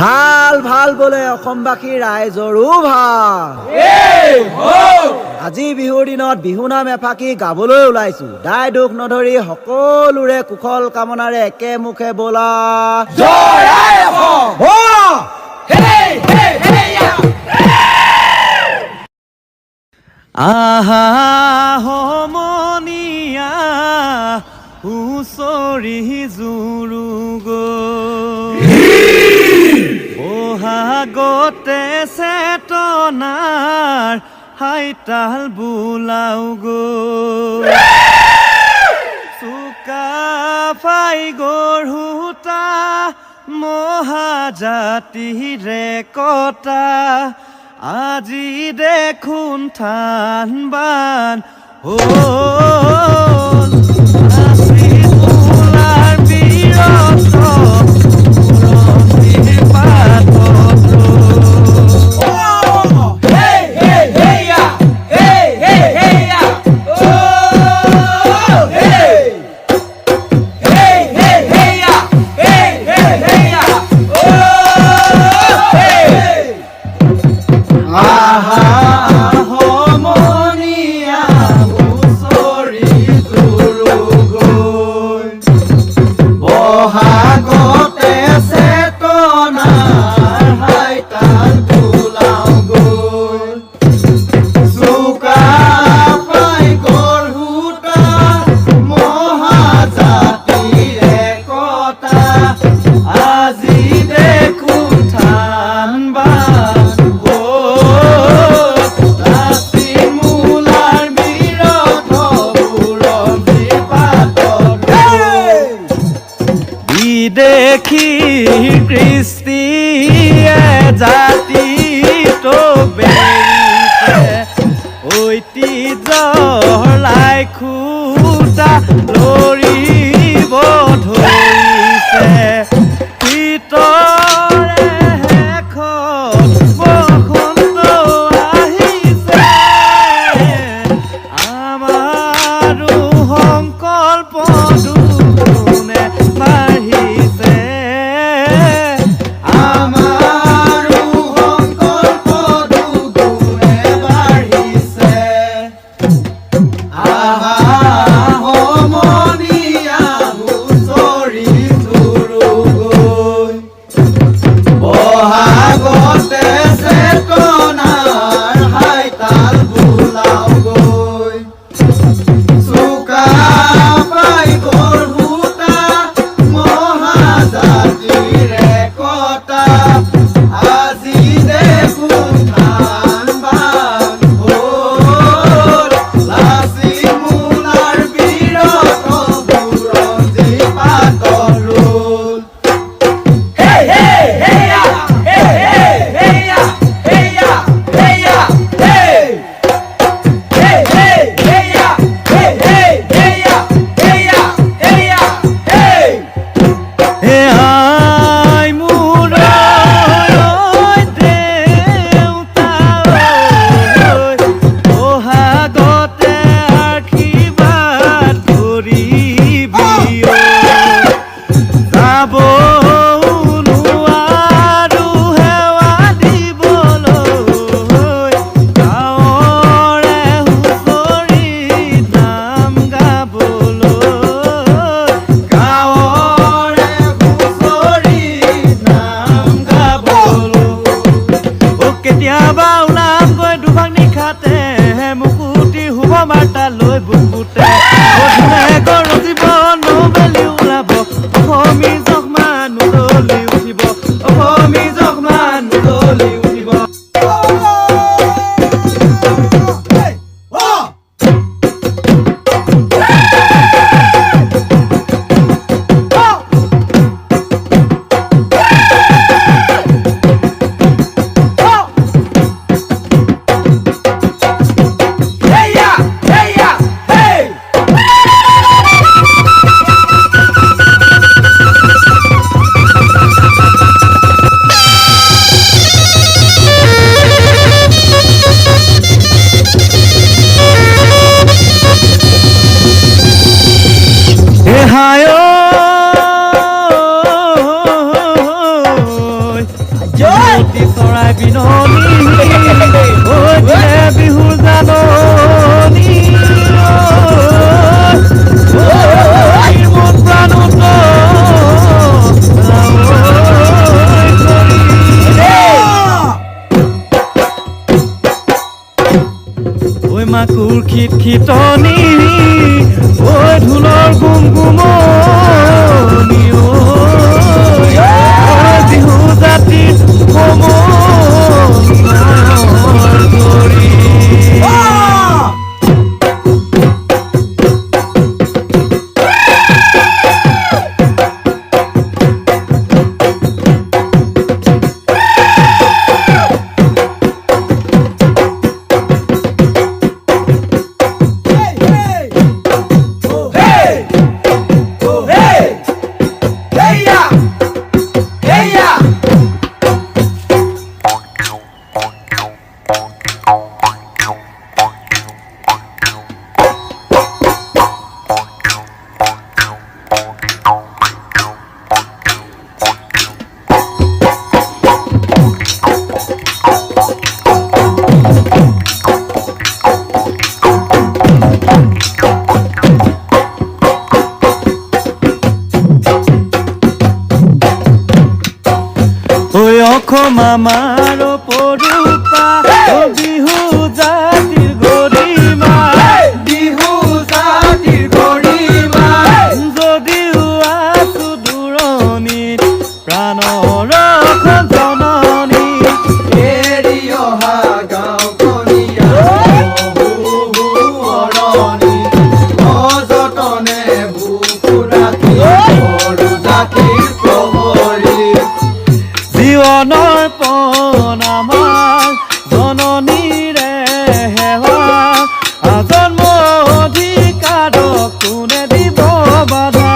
ভাল ভাল বোলে অসমবাসী ৰাইজৰো ভাল। আজি বিহুৰ দিনত বিহুনাম এফাকি গাবলৈ ওলাইছো। দায় দুখ নধৰি সকলোৰে কুশল কামনাৰে একে মুখে বোলা জয় আই অসম। আহা সমনীয়া হুঁচৰি জুৰু বহাগতে চেতনাৰ হাইতাল বোলাও চুকাফাই গঢ়োতা মহাজাতিৰে কটা আজি দেখোন থান বান দেখি কৃষ্টিয়ে জাতি তো বেৰিছে ঐতিহ্যৰ লাই খুটা লৰিব ধৰিছে ভিতৰে শেষত বসন্ত আহিছে আমাৰো সংকল্প দুগুণে বাঢ়িছে আহা সমনীয়া জয়তি চৰাই বিননি দিলে বিহুৰ জাননী মোৰ প্ৰাণত ঐ মাকুৰ খিত খিতনি ঐ ঢোলৰ গুম গুমনি বিহু জাতিৰ মামাৰ পৰুপা বিহু জাতিৰ গৰিমা বিহু জাতিৰ গৰিমা যদিও আছো দূৰণিত প্ৰাণৰ জননী এৰি অহা গাঁওখনীয়া অৰণি অযতনে বুকু ৰাখি সৰু জাতিৰ প্ৰহৰী জীৱনৰ পণ আমাৰ জননীৰে হেৱা আজন্ম অধিকাৰক কোনে দিব বাধা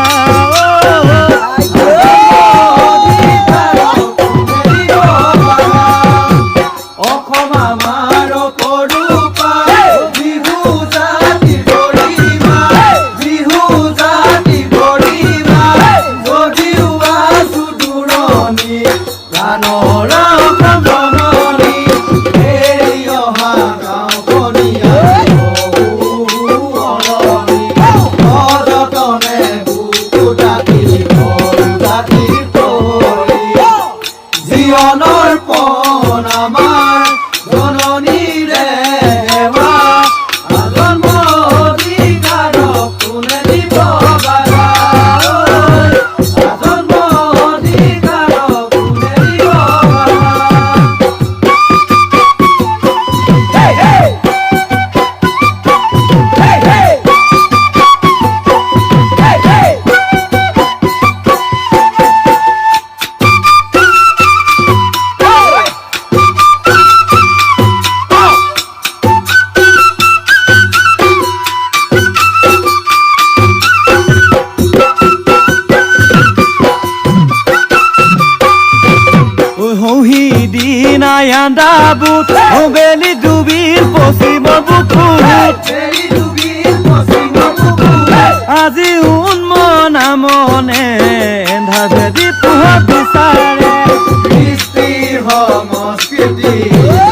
অসম আমাৰ পৰুপা বিহু জাতিৰ গৰিমা বিহু জাতিৰ গৰিমা যদিও আছো দূৰণি প্ৰাণৰ জননী এৰি অহা গাঁওখনীয়া অৰণি অযতনে বুকু ডাকি সৰু জাতিৰ প্ৰহৰী জীৱনৰ পণ আমাৰ জননীৰে হেৱা আজন্ম অধিকাৰক কোনে দিব বাধা আজন্ম অধিকাৰক কোনে দিব দিনায়ান্দাবুত বেলি ডুবিল পশ্চিমৰ বুকুত আজি উন্মনা মনে ধাভেদি পোহৰ বিচাৰে কৃষ্টি সংস্কৃতি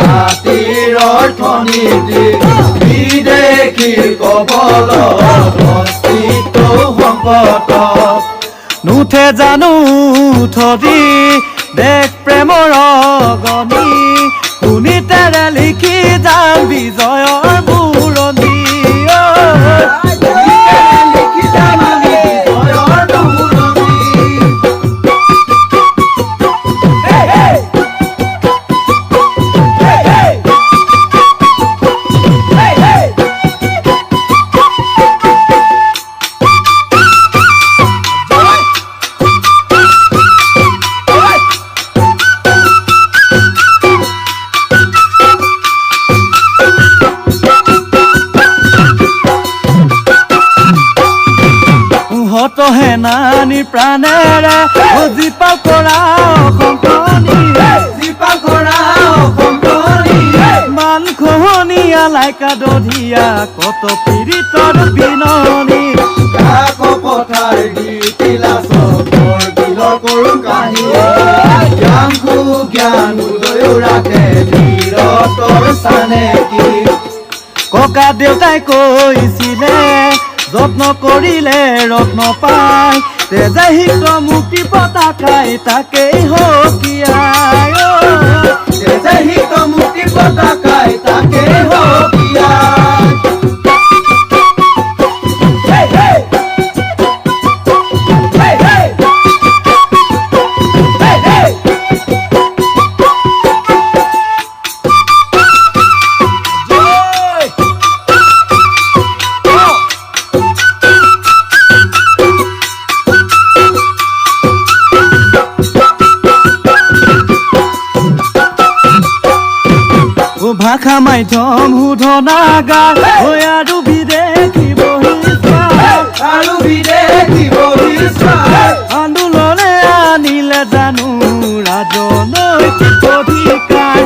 জাতিৰ অৰ্থনীতি বিদেশীৰ কবলত অস্তিত্ব সংকট নুঠে জানো থদি দেশ প্ৰেমৰ অগনি শুনি তেৰে লিখি যাম বিজয়ৰ বুৰনি লিখি যাম আমি বিজয়ৰ বুৰনি সেনানীৰ প্ৰাণেৰে জীপাল কৰা মান খহনীয়া লাইকা দধিয়া কত পীড়িতৰ বিননি পথাৰ দি তিলা চবৰ বিলৰ কৰো কাহিনী আংকু জ্ঞান উদয় ৰাখে নিৰতৰ চানে কি ককা দেউতাই কৈছিলে যত্ন কৰিলে ৰত্ন পায় তেজে হিত মুক্তি পতাকাই তাকেই হকিয়াই তেজে হিত মুক্তি পতাকাই তাকেই হকিয়াই ভাষা মাধ্যম শোধনাগাৰ হৈ আৰু বিদেশী আন্দোলনে আনিলে জানো ৰাজনৈতিক অধিকাৰ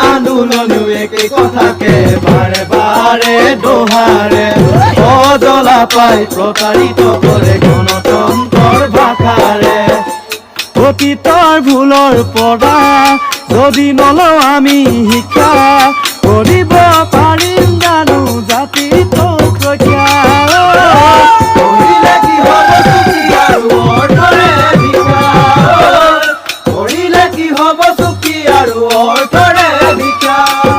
আন্দোলনো একে কথাকে বাৰে বাৰে দোহাৰে অজলা পাই প্ৰতাৰিত কৰে গণতন্ত্ৰৰ ভাষাৰে অতীতৰ ভুলৰ পৰা যদি নলওঁ আমি শিক্ষা কৰিব পাৰিম জানো জাতিটোক ৰক্ষা কৰিলে কি হ'ব চুকি আৰু অৰ্থৰে বিকাশ কৰিলে কি হ'ব চুকি আৰু অৰ্থৰে বিকাশ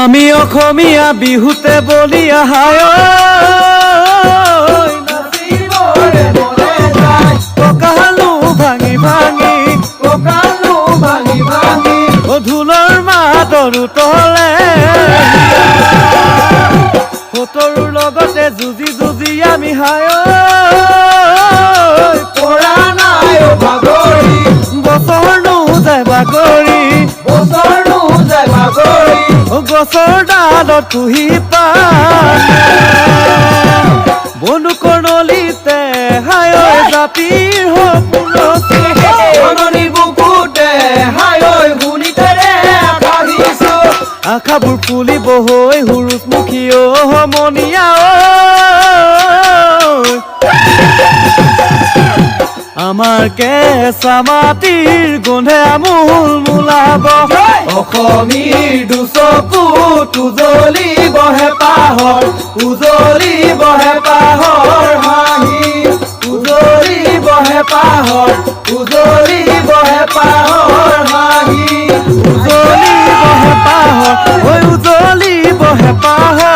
আমি অসমীয়া বিহুতে বলি আহায় কঁকালো ভাঙি ভাঙি ঢোলৰ মাতৰো তলে সতৰুৰ লগতে যুঁজি যুঁজি আমি হায় পৰা নাই ভাগৰি বছৰনো যায় বাগৰি গছৰ ডালত কুহি বন্দুকৰ নলিতে হায় জাতিৰ সপোননি বুকুতে হায় শুনিতেৰে আশাবোৰ ফুলিব হৈ হুৰুচমুখী সমনীয়া আমাৰ কেঁচা মাটিৰ গোন্ধে আমোল মোলাব অসমীৰ দুচকু উজলি বহে পাহৰ হাঁহি উজলি বহে পাহৰ হাঁহি উজলি বহে পাহৰ উজলি বহে পাহৰ